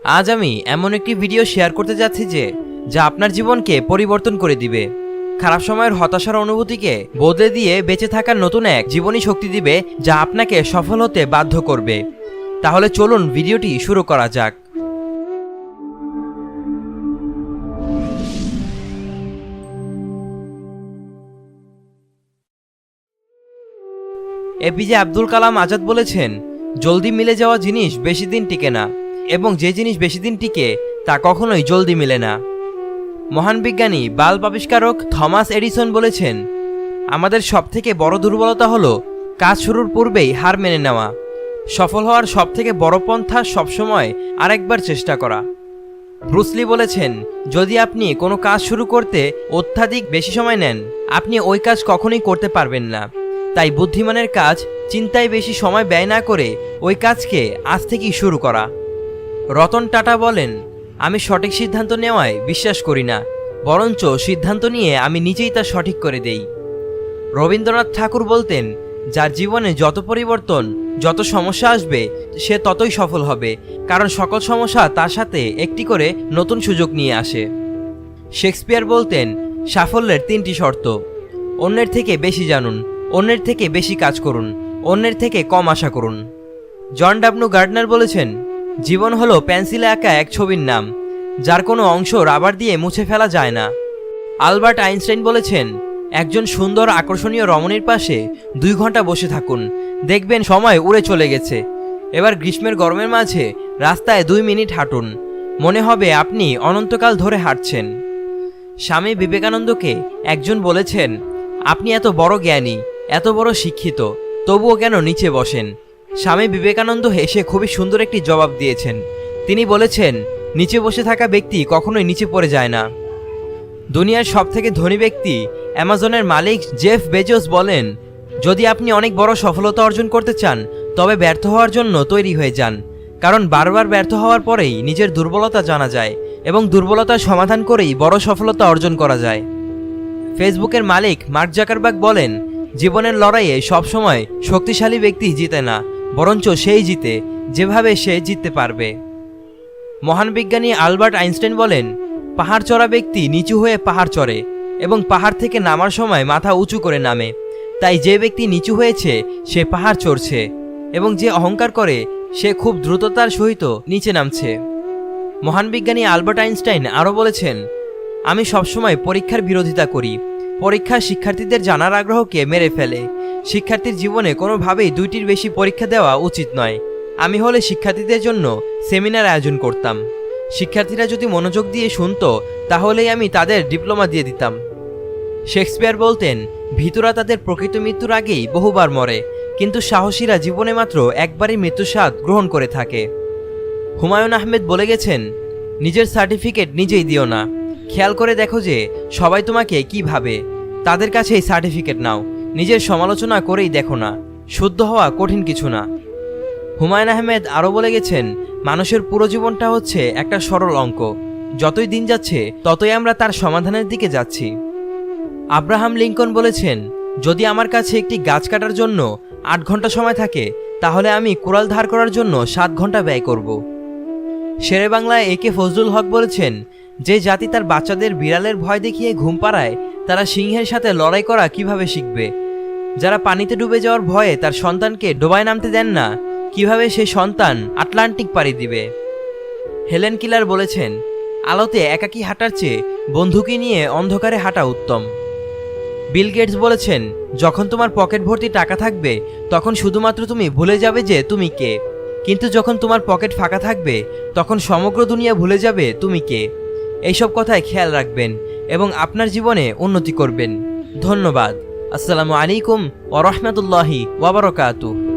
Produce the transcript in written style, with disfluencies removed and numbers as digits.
আজ আমি এমন একটি ভিডিও শেয়ার করতে যাচ্ছি যা আপনার জীবনকে পরিবর্তন করে দিবে। খারাপ সময়ের হতাশার অনুভূতিকে বদলে দিয়ে বেঁচে থাকার নতুন এক জীবনী শক্তি দিবে, যা আপনাকে সফল হতে বাধ্য করবে। তাহলে চলুন ভিডিওটি শুরু করা যাক। এপিজে আব্দুল কালাম আজাদ বলেছেন, জলদি মিলে যাওয়া জিনিস বেশি দিন টিকে না, এবং যে জিনিস বেশি দিন টিকে তা কখনোই জলদি মিলে না। মহান বিজ্ঞানী বাল্ব আবিষ্কারক থমাস এডিসন বলেছেন, আমাদের সবথেকে বড় দুর্বলতা হলো কাজ শুরুর পূর্বেই হার মেনে নেওয়া। সফল হওয়ার সবথেকে বড় পন্থা সবসময় আরেকবার চেষ্টা করা। ব্রুস লি বলেছেন, যদি আপনি কোনো কাজ শুরু করতে অত্যাধিক বেশি সময় নেন, আপনি ওই কাজ কখনোই করতে পারবেন না। তাই বুদ্ধিমানের কাজ চিন্তায় বেশি সময় ব্যয় না করে ওই কাজকে আজ থেকেই শুরু করা। রতন টাটা বলেন, আমি সঠিক সিদ্ধান্ত নেওয়ায় বিশ্বাস করি না, বরঞ্চ সিদ্ধান্ত নিয়ে আমি নিজেই তা সঠিক করে দেই। রবীন্দ্রনাথ ঠাকুর বলতেন, যার জীবনে যত পরিবর্তন, যত সমস্যা আসবে, সে ততই সফল হবে, কারণ সকল সমস্যা তার সাথে একটি করে নতুন সুযোগ নিয়ে আসে। শেক্সপিয়ার বলতেন, সাফল্যের 3টি শর্ত: অন্যের থেকে বেশি জানুন, অন্যের থেকে বেশি কাজ করুন, অন্যের থেকে কম আশা করুন। জন ডাব্লু গার্ডনার বলেছেন, জীবন হলো পেন্সিলে আঁকা এক ছবির নাম, যার কোনো অংশ রাবার দিয়ে মুছে ফেলা যায় না। আলবার্ট আইনস্টাইন বলেছেন, একজন সুন্দর আকর্ষণীয় রমণীর পাশে 2 ঘন্টা বসে থাকুন, দেখবেন সময় উড়ে চলে গেছে। এবার গ্রীষ্মের গরমের মাঝে রাস্তায় 2 মিনিট হাঁটুন, মনে হবে আপনি অনন্তকাল ধরে হাঁটছেন। স্বামী বিবেকানন্দকে একজন বলেছেন, আপনি এত বড় জ্ঞানী, এত বড় শিক্ষিত, তবুও কেন নিচে বসেন? স্বামী বিবেকানন্দ হেসে খুবই সুন্দর একটি জবাব দিয়েছেন। তিনি বলেছেন, নিচে বসে থাকা ব্যক্তি কখনোই নিচে পড়ে যায় না। দুনিয়ার সবথেকে ধনী ব্যক্তি অ্যামাজনের মালিক জেফ বেজোস বলেন, যদি আপনি অনেক বড় সফলতা অর্জন করতে চান, তবে ব্যর্থ হওয়ার জন্য তৈরি হয়ে যান, কারণ বারবার ব্যর্থ হওয়ার পরেই নিজের দুর্বলতা জানা যায়, এবং দুর্বলতার সমাধান করেই বড় সফলতা অর্জন করা যায়। ফেসবুকের মালিক মার্ক জাকারবার্গ বলেন, জীবনের লড়াইয়ে সবসময় শক্তিশালী ব্যক্তি জিতে না, বরঞ্চ সেই জিতে যেভাবে সে জিততে পারবে। মহান বিজ্ঞানী আলবার্ট আইনস্টাইন বলেন, পাহাড় চড়া ব্যক্তি নিচু হয়ে পাহাড় চড়ে এবং পাহাড় থেকে নামার সময় মাথা উঁচু করে নামে। তাই যে ব্যক্তি নিচু হয়েছে সে পাহাড় চড়ছে, এবং যে অহংকার করে সে খুব দ্রুততার সহিত নিচে নামছে। মহান বিজ্ঞানী আলবার্ট আইনস্টাইন আরও বলেছেন, আমি সবসময় পরীক্ষার বিরোধিতা করি। পরীক্ষা শিক্ষার্থীদের জানার আগ্রহকে মেরে ফেলে। শিক্ষার্থীর জীবনে কোনোভাবেই 2টির বেশি পরীক্ষা দেওয়া উচিত নয়। আমি হলে শিক্ষার্থীদের জন্য সেমিনার আয়োজন করতাম। শিক্ষার্থীরা যদি মনোযোগ দিয়ে শুনত, তাহলেই আমি তাদের ডিপ্লোমা দিয়ে দিতাম। শেক্সপিয়ার বলতেন, ভীতুরা তাদের প্রকৃত মৃত্যুর আগেই বহুবার মরে, কিন্তু সাহসীরা জীবনে মাত্র একবারই মৃত্যুর স্বাদ গ্রহণ করে থাকে। হুমায়ুন আহমেদ বলে গেছেন, নিজের সার্টিফিকেট নিজেই দিও না, খেয়াল করে দেখো যে সবাই তোমাকে কি ভাবে, তাদের কাছেই সার্টিফিকেট নাও, নিজের সমালোচনা করেই দেখো না। শুদ্ধ হওয়া কঠিন কিছু না। হুমায়ুন আহমেদ আরও বলে গেছেন, মানুষের পুরো জীবনটা হচ্ছে একটা সরল অঙ্ক, যতই দিন যাচ্ছে ততই আমরা তার সমাধানের দিকে যাচ্ছি। আব্রাহাম লিঙ্কন বলেছেন, যদি আমার কাছে একটি গাছ কাটার জন্য 8 ঘন্টা সময় থাকে, তাহলে আমি কুড়াল ধার করার জন্য 7 ঘন্টা ব্যয় করব। শেরে বাংলায় একে ফজলুল হক বলেছেন, যে জাতি তার বাচ্চাদের বিড়ালের ভয় দেখিয়ে ঘুম পাড়ায়, তারা সিংহের সাথে লড়াই করা কিভাবে শিখবে? যারা পানিতে ডুবে যাওয়ার ভয়ে তার সন্তানকে ডোবায় নামতে দেন না, কিভাবে সেই সন্তান আটলান্টিক পাড়ি দিবে? হেলেন কিলার বলেছেন, আলোতে একাকী হাঁটার চেয়ে বন্ধুকে নিয়ে অন্ধকারে হাঁটা উত্তম। বিল গেটস বলেছেন, যখন তোমার পকেট ভর্তি টাকা থাকবে, তখন শুধুমাত্র তুমি ভুলে যাবে যে তুমি কে, কিন্তু যখন তোমার পকেট ফাঁকা থাকবে, তখন সমগ্র দুনিয়া ভুলে যাবে তুমি কে। এইসব কথায় খেয়াল রাখবেন এবং আপনার জীবনে উন্নতি করবেন। ধন্যবাদ। আসসালামু আলাইকুম ওয়া রাহমাতুল্লাহি ওয়া বারাকাতুহু।